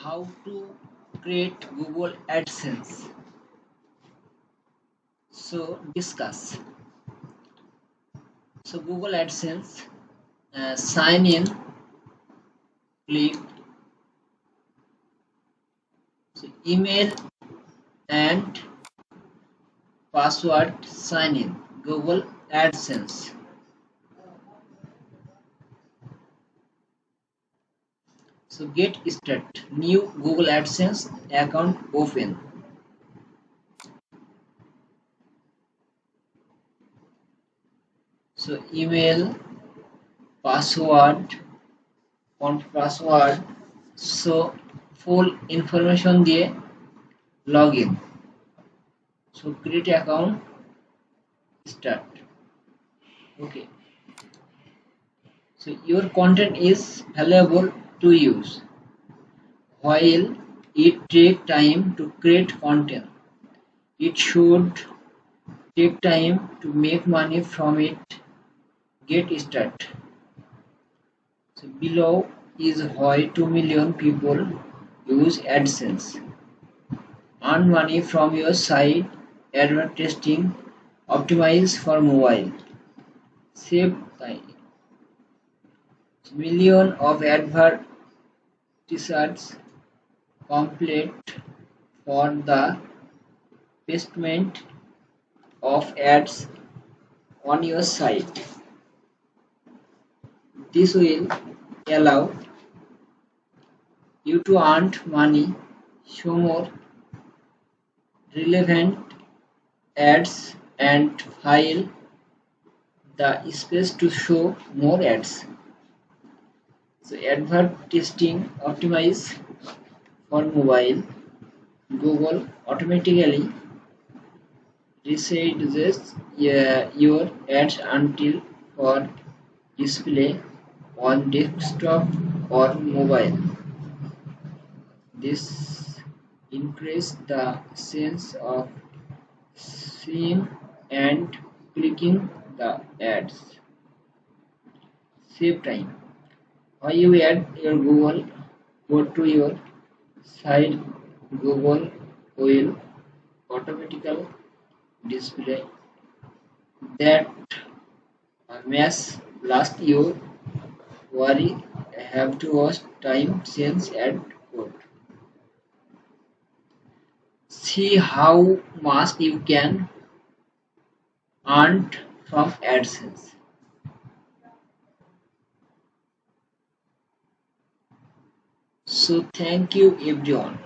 How to create Google AdSense. So discuss. So Google AdSense, sign in, click, so email and password, sign in Google AdSense. So get started. New Google AdSense account open. So email, password, password. So full information দিয়ে login. So create account, start. Okay. So your content is valuable to use. While it take time to create content, it should take time to make money from it. Get started. So below is why 2 million people use AdSense. Earn money from your site, advertising, optimize for mobile. Save time. Million of advertisers complete for the placement of ads on your site. This will allow you to earn money, show more relevant ads, and fill the space to show more ads. So advertising optimize for mobile. Google automatically resizes your ads until for display on desktop or mobile. This increases the sense of seeing and clicking the ads. Save time. When you add your Google, go to your site. Google will automatically display that mess last you worry have to waste time since ad code. See how much you can earn from AdSense. So thank you everyone.